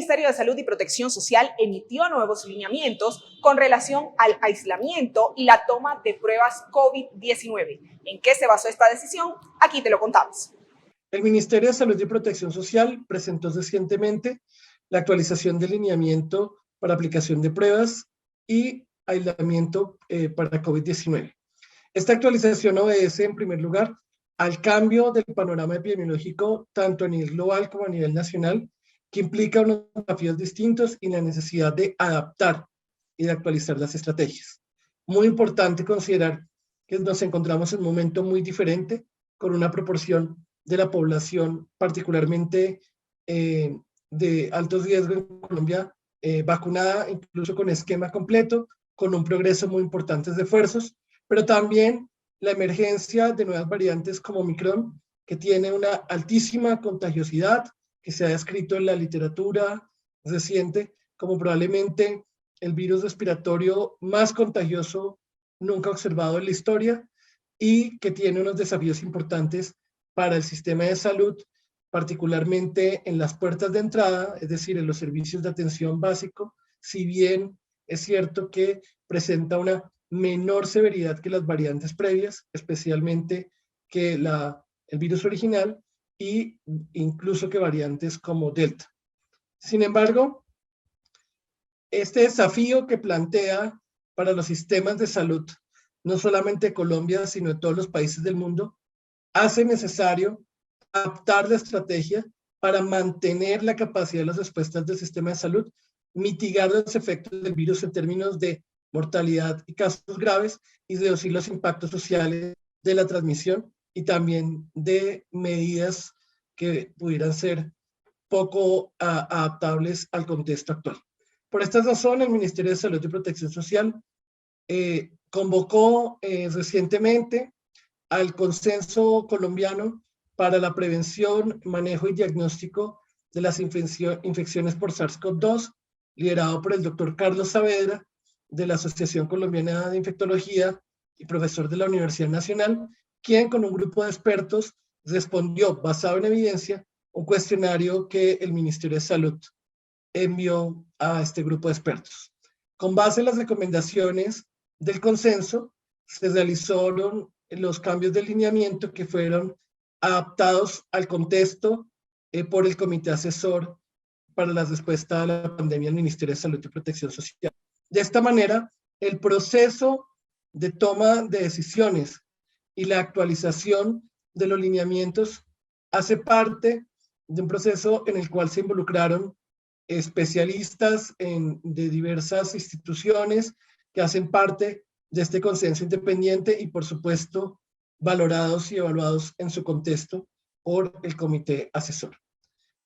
Ministerio de Salud y Protección Social emitió nuevos lineamientos con relación al aislamiento y la toma de pruebas COVID-19. ¿En qué se basó esta decisión? Aquí te lo contamos. El Ministerio de Salud y Protección Social presentó recientemente la actualización del lineamiento para aplicación de pruebas y aislamiento para COVID-19. Esta actualización obedece, en primer lugar, al cambio del panorama epidemiológico tanto a nivel global como a nivel nacional, que implica unos desafíos distintos y la necesidad de adaptar y de actualizar las estrategias. Muy importante considerar que nos encontramos en un momento muy diferente, con una proporción de la población particularmente de alto riesgo en Colombia vacunada, incluso con esquema completo, con un progreso muy importante de esfuerzos, pero también la emergencia de nuevas variantes como Omicron, que tiene una altísima contagiosidad, que se ha descrito en la literatura reciente como probablemente el virus respiratorio más contagioso nunca observado en la historia y que tiene unos desafíos importantes para el sistema de salud, particularmente en las puertas de entrada, es decir, en los servicios de atención básico, si bien es cierto que presenta una menor severidad que las variantes previas, especialmente que el virus original e incluso que variantes como Delta. Sin embargo, este desafío que plantea para los sistemas de salud, no solamente de Colombia, sino de todos los países del mundo, hace necesario adaptar la estrategia para mantener la capacidad de las respuestas del sistema de salud, mitigar los efectos del virus en términos de mortalidad y casos graves y reducir los impactos sociales de la transmisión y también de medidas que pudieran ser poco adaptables al contexto actual. Por esta razón, el Ministerio de Salud y Protección Social convocó recientemente al Consenso Colombiano para la Prevención, Manejo y Diagnóstico de las Infecciones por SARS-CoV-2, liderado por el doctor Carlos Saavedra, de la Asociación Colombiana de Infectología y profesor de la Universidad Nacional, quien con un grupo de expertos respondió, basado en evidencia, un cuestionario que el Ministerio de Salud envió a este grupo de expertos. Con base en las recomendaciones del consenso, se realizaron los cambios de lineamiento que fueron adaptados al contexto por el Comité Asesor para la Respuesta a la Pandemia del Ministerio de Salud y Protección Social. De esta manera, el proceso de toma de decisiones y la actualización de los lineamientos hace parte de un proceso en el cual se involucraron especialistas de diversas instituciones que hacen parte de este consenso independiente y, por supuesto, valorados y evaluados en su contexto por el comité asesor.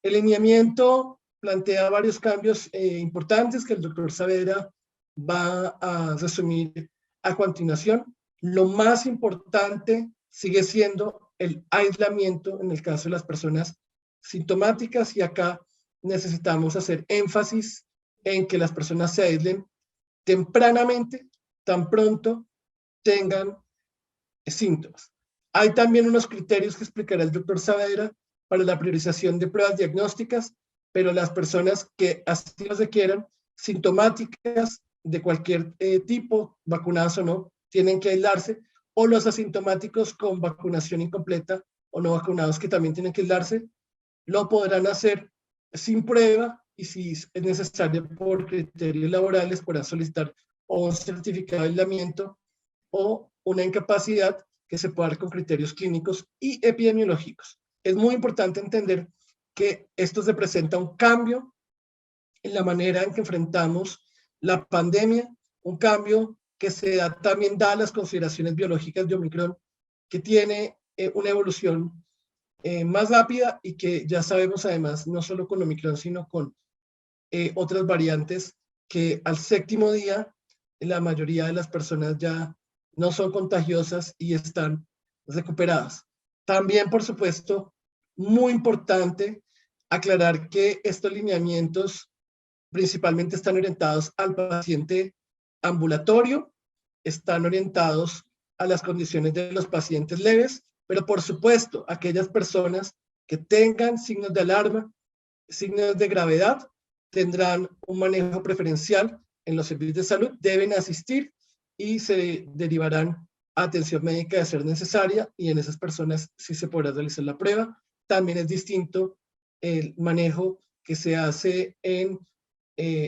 El lineamiento plantea varios cambios importantes que el doctor Saavedra va a resumir a continuación. Lo más importante sigue siendo el aislamiento en el caso de las personas sintomáticas, y acá necesitamos hacer énfasis en que las personas se aíslen tempranamente, tan pronto tengan síntomas. Hay también unos criterios que explicará el doctor Saavedra para la priorización de pruebas diagnósticas, pero las personas que así lo requieran, sintomáticas de cualquier tipo, vacunadas o no, tienen que aislarse, o los asintomáticos con vacunación incompleta o no vacunados que también tienen que aislarse, lo podrán hacer sin prueba y si es necesario por criterios laborales podrán solicitar o un certificado de aislamiento o una incapacidad que se pueda dar con criterios clínicos y epidemiológicos. Es muy importante entender que esto representa un cambio en la manera en que enfrentamos la pandemia, un cambio que se da también da las consideraciones biológicas de Omicron, que tiene una evolución más rápida y que ya sabemos además, no solo con Omicron, sino con otras variantes, que al séptimo día la mayoría de las personas ya no son contagiosas y están recuperadas. También, por supuesto, muy importante aclarar que estos lineamientos principalmente están orientados al paciente ambulatorio, están orientados a las condiciones de los pacientes leves, pero por supuesto, aquellas personas que tengan signos de alarma, signos de gravedad, tendrán un manejo preferencial en los servicios de salud, deben asistir y se derivarán a atención médica de ser necesaria, y en esas personas sí se podrá realizar la prueba. También es distinto el manejo que se hace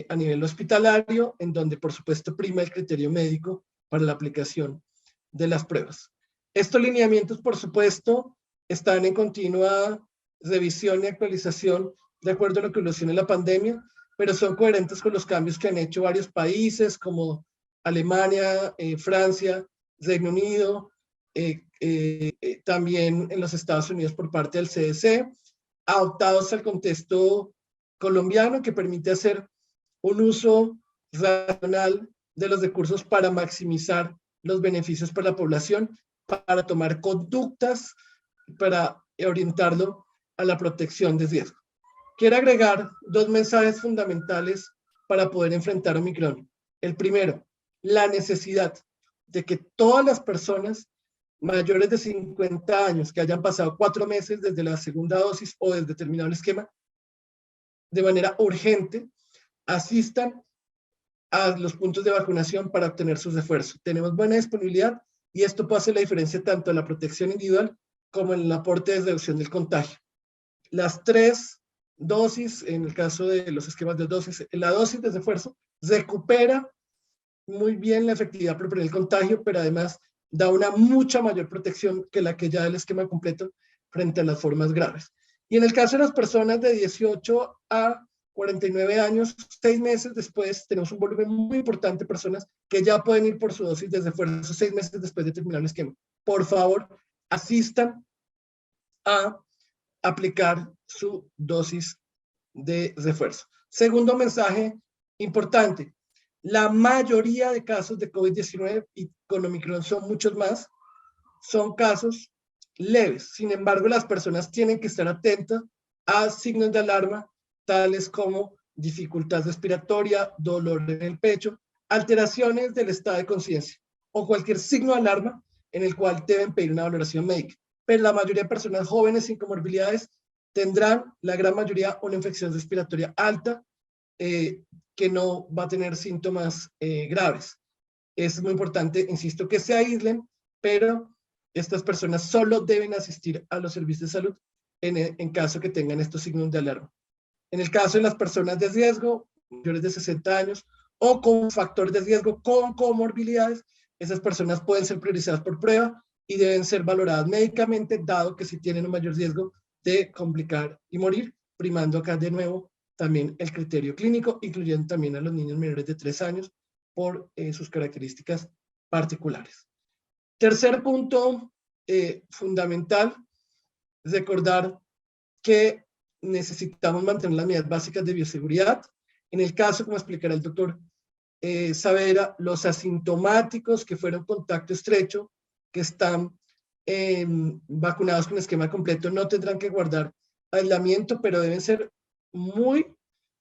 a nivel hospitalario, en donde por supuesto prima el criterio médico para la aplicación de las pruebas. Estos lineamientos, por supuesto, están en continua revisión y actualización de acuerdo a lo que evolucione la pandemia, pero son coherentes con los cambios que han hecho varios países como Alemania, Francia, Reino Unido, también en los Estados Unidos por parte del CDC, adaptados al contexto colombiano, que permite hacer un uso racional de los recursos para maximizar los beneficios para la población, para tomar conductas, para orientarlo a la protección de riesgo. Quiero agregar dos mensajes fundamentales para poder enfrentar Omicron. El primero, la necesidad de que todas las personas mayores de 50 años que hayan pasado 4 meses desde la segunda dosis o desde terminado el esquema, de manera urgente, asistan a los puntos de vacunación para obtener sus refuerzos. Tenemos buena disponibilidad y esto puede hacer la diferencia tanto en la protección individual como en el aporte de reducción del contagio. Las 3 dosis, en el caso de los esquemas de dosis, la dosis de refuerzo recupera muy bien la efectividad para prevenir el contagio, pero además da una mucha mayor protección que la que ya da el esquema completo frente a las formas graves. Y en el caso de las personas de 18 a 49 años, 6 meses después, tenemos un volumen muy importante de personas que ya pueden ir por su dosis de refuerzo 6 meses después de terminar el esquema. Por favor, asistan a aplicar su dosis de refuerzo. Segundo mensaje importante, la mayoría de casos de COVID-19 y con Omicron son muchos más, son casos leves. Sin embargo, las personas tienen que estar atentas a signos de alarma, tales como dificultad respiratoria, dolor en el pecho, alteraciones del estado de conciencia o cualquier signo de alarma en el cual deben pedir una valoración médica. Pero la mayoría de personas jóvenes sin comorbilidades tendrán, la gran mayoría, una infección respiratoria alta que no va a tener síntomas graves. Es muy importante, insisto, que se aíslen, pero estas personas solo deben asistir a los servicios de salud en caso que tengan estos signos de alarma. En el caso de las personas de riesgo, mayores de 60 años, o con factor de riesgo con comorbilidades, esas personas pueden ser priorizadas por prueba y deben ser valoradas médicamente, dado que si tienen un mayor riesgo de complicar y morir, primando acá de nuevo también el criterio clínico, incluyendo también a los niños menores de 3 años por sus características particulares. Tercer punto fundamental, recordar que necesitamos mantener las medidas básicas de bioseguridad. En el caso, como explicará el doctor Saavedra, los asintomáticos que fueron contacto estrecho, que están vacunados con esquema completo, no tendrán que guardar aislamiento, pero deben ser muy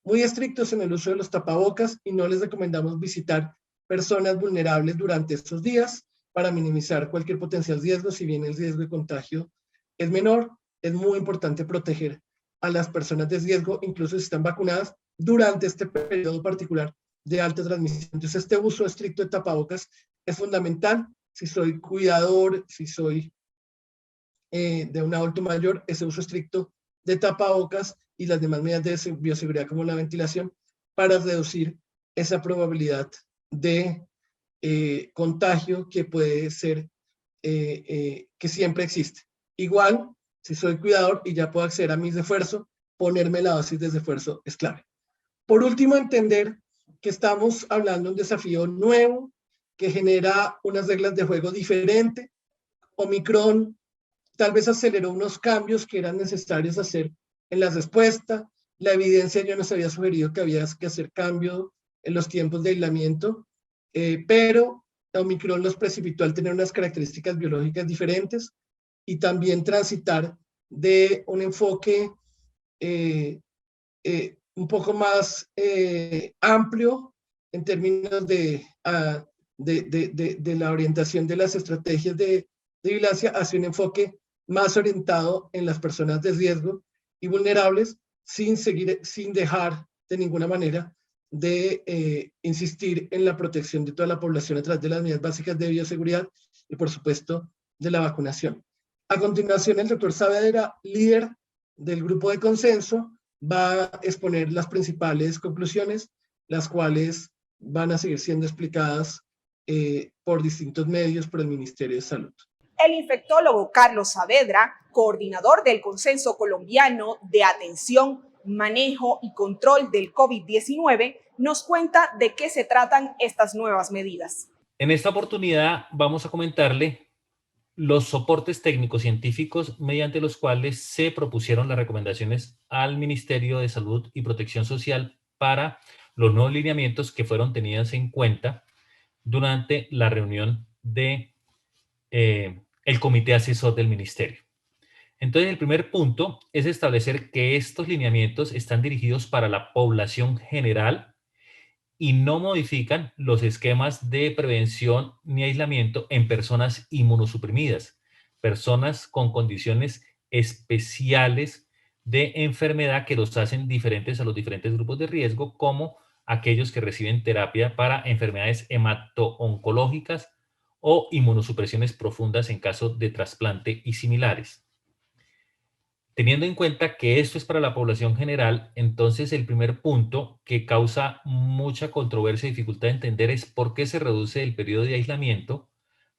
estrictos en el uso de los tapabocas y no les recomendamos visitar personas vulnerables durante estos días para minimizar cualquier potencial riesgo. Si bien el riesgo de contagio es menor, es muy importante proteger a las personas de riesgo, incluso si están vacunadas, durante este periodo particular de alta transmisión. Entonces, este uso estricto de tapabocas es fundamental. Si soy cuidador, si soy de un adulto mayor, ese uso estricto de tapabocas y las demás medidas de bioseguridad como la ventilación para reducir esa probabilidad de contagio que puede ser, que siempre existe. Igual, si soy cuidador y ya puedo acceder a mi refuerzo, ponerme la dosis de refuerzo es clave. Por último, entender que estamos hablando de un desafío nuevo que genera unas reglas de juego diferentes. Omicron tal vez aceleró unos cambios que eran necesarios hacer en la respuesta. La evidencia ya nos había sugerido que había que hacer cambio en los tiempos de aislamiento, pero Omicron los precipitó al tener unas características biológicas diferentes y también transitar de un enfoque un poco más amplio en términos de la orientación de las estrategias de vigilancia hacia un enfoque más orientado en las personas de riesgo y vulnerables, sin dejar de ninguna manera de insistir en la protección de toda la población a través de las medidas básicas de bioseguridad y, por supuesto, de la vacunación. A continuación, el doctor Saavedra, líder del grupo de consenso, va a exponer las principales conclusiones, las cuales van a seguir siendo explicadas por distintos medios por el Ministerio de Salud. El infectólogo Carlos Saavedra, coordinador del Consenso Colombiano de Atención, Manejo y Control del COVID-19, nos cuenta de qué se tratan estas nuevas medidas. En esta oportunidad vamos a comentarle los soportes técnicos científicos mediante los cuales se propusieron las recomendaciones al Ministerio de Salud y Protección Social para los nuevos lineamientos que fueron tenidos en cuenta durante la reunión de el comité asesor del ministerio. Entonces, el primer punto es establecer que estos lineamientos están dirigidos para la población general y no modifican los esquemas de prevención ni aislamiento en personas inmunosuprimidas, personas con condiciones especiales de enfermedad que los hacen diferentes a los diferentes grupos de riesgo, como aquellos que reciben terapia para enfermedades hemato-oncológicas o inmunosupresiones profundas en caso de trasplante y similares. Teniendo en cuenta que esto es para la población general, entonces el primer punto que causa mucha controversia y dificultad de entender es por qué se reduce el periodo de aislamiento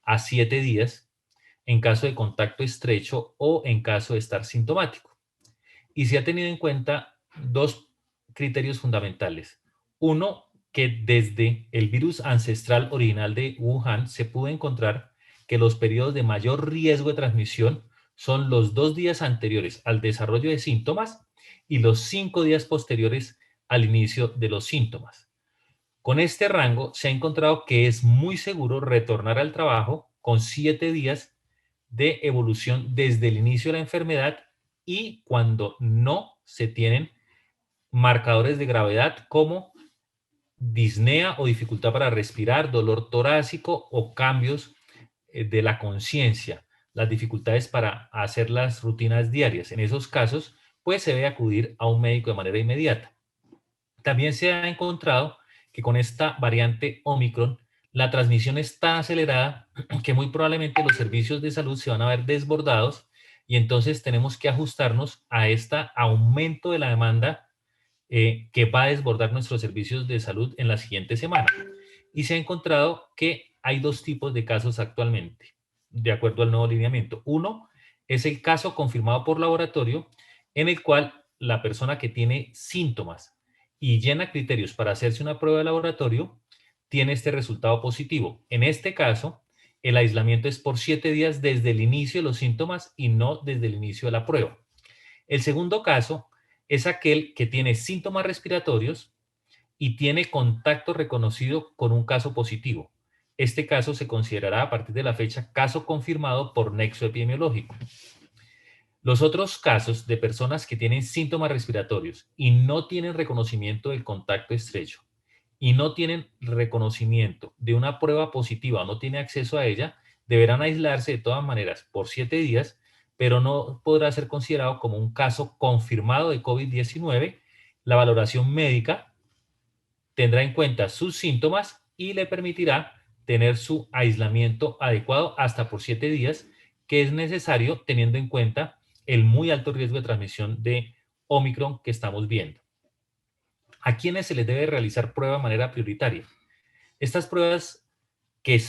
a 7 días en caso de contacto estrecho o en caso de estar sintomático. Y se ha tenido en cuenta dos criterios fundamentales. Uno, que desde el virus ancestral original de Wuhan se pudo encontrar que los periodos de mayor riesgo de transmisión son los 2 días anteriores al desarrollo de síntomas y los 5 días posteriores al inicio de los síntomas. Con este rango se ha encontrado que es muy seguro retornar al trabajo con 7 días de evolución desde el inicio de la enfermedad y cuando no se tienen marcadores de gravedad como disnea o dificultad para respirar, dolor torácico o cambios de la conciencia, las dificultades para hacer las rutinas diarias. En esos casos, pues se debe acudir a un médico de manera inmediata. También se ha encontrado que con esta variante Omicron, la transmisión es tan acelerada que muy probablemente los servicios de salud se van a ver desbordados y entonces tenemos que ajustarnos a este aumento de la demanda que va a desbordar nuestros servicios de salud en la siguiente semana. Y se ha encontrado que hay dos tipos de casos actualmente, de acuerdo al nuevo lineamiento. Uno es el caso confirmado por laboratorio, en el cual la persona que tiene síntomas y llena criterios para hacerse una prueba de laboratorio tiene este resultado positivo. En este caso, el aislamiento es por 7 días desde el inicio de los síntomas y no desde el inicio de la prueba. El segundo caso es aquel que tiene síntomas respiratorios y tiene contacto reconocido con un caso positivo. Este caso se considerará a partir de la fecha caso confirmado por nexo epidemiológico. Los otros casos de personas que tienen síntomas respiratorios y no tienen reconocimiento del contacto estrecho y no tienen reconocimiento de una prueba positiva o no tienen acceso a ella, deberán aislarse de todas maneras por 7 días, pero no podrá ser considerado como un caso confirmado de COVID-19. La valoración médica tendrá en cuenta sus síntomas y le permitirá tener su aislamiento adecuado hasta por 7 días, que es necesario teniendo en cuenta el muy alto riesgo de transmisión de Omicron que estamos viendo. ¿A quiénes se les debe realizar prueba de manera prioritaria? Estas pruebas que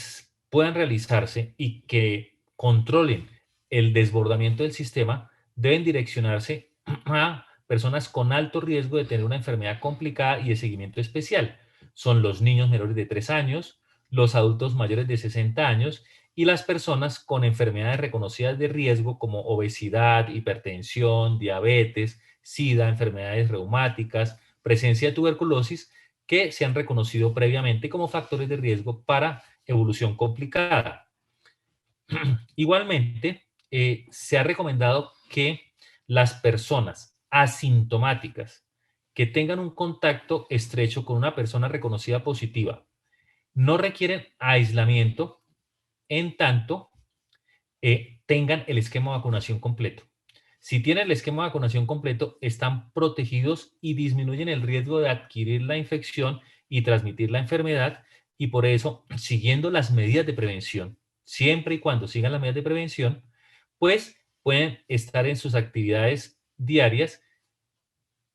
puedan realizarse y que controlen el desbordamiento del sistema deben direccionarse a personas con alto riesgo de tener una enfermedad complicada y de seguimiento especial. Son los niños menores de 3 años, los adultos mayores de 60 años y las personas con enfermedades reconocidas de riesgo como obesidad, hipertensión, diabetes, SIDA, enfermedades reumáticas, presencia de tuberculosis, que se han reconocido previamente como factores de riesgo para evolución complicada. Igualmente, se ha recomendado que las personas asintomáticas que tengan un contacto estrecho con una persona reconocida positiva no requieren aislamiento en tanto tengan el esquema de vacunación completo. Si tienen el esquema de vacunación completo, están protegidos y disminuyen el riesgo de adquirir la infección y transmitir la enfermedad, y por eso, siguiendo las medidas de prevención, siempre y cuando sigan las medidas de prevención, pues pueden estar en sus actividades diarias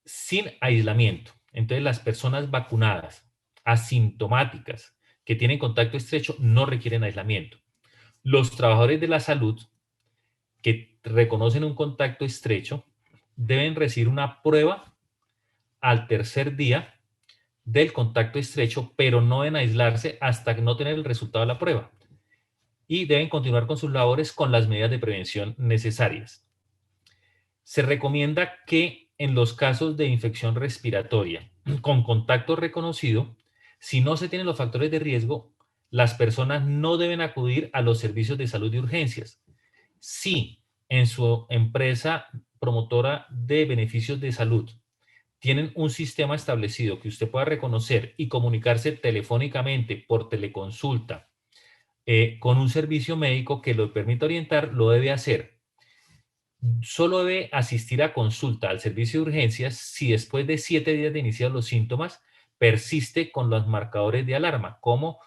sin aislamiento. Entonces, las personas vacunadas, asintomáticas, que tienen contacto estrecho, no requieren aislamiento. Los trabajadores de la salud que reconocen un contacto estrecho deben recibir una prueba al tercer día del contacto estrecho, pero no deben aislarse hasta no tener el resultado de la prueba. Y deben continuar con sus labores con las medidas de prevención necesarias. Se recomienda que en los casos de infección respiratoria con contacto reconocido, si no se tienen los factores de riesgo, las personas no deben acudir a los servicios de salud de urgencias. Si en su empresa promotora de beneficios de salud tienen un sistema establecido que usted pueda reconocer y comunicarse telefónicamente por teleconsulta con un servicio médico que lo permita orientar, lo debe hacer. Solo debe asistir a consulta al servicio de urgencias si después de 7 días de iniciar los síntomas persiste con los marcadores de alarma, como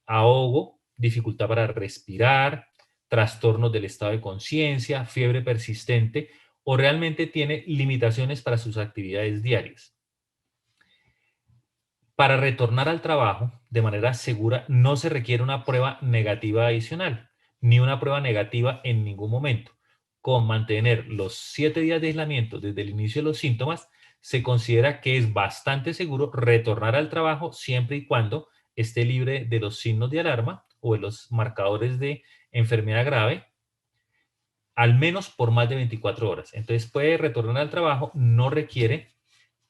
ahogo, dificultad para respirar, trastornos del estado de conciencia, fiebre persistente, o realmente tiene limitaciones para sus actividades diarias. Para retornar al trabajo de manera segura no se requiere una prueba negativa adicional, ni una prueba negativa en ningún momento. Con mantener los 7 días de aislamiento desde el inicio de los síntomas, se considera que es bastante seguro retornar al trabajo siempre y cuando esté libre de los signos de alarma o de los marcadores de enfermedad grave, al menos por más de 24 horas. Entonces puede retornar al trabajo, no requiere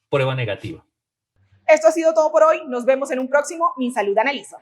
prueba negativa. Esto ha sido todo por hoy. Nos vemos en un próximo Mi Salud Analiza.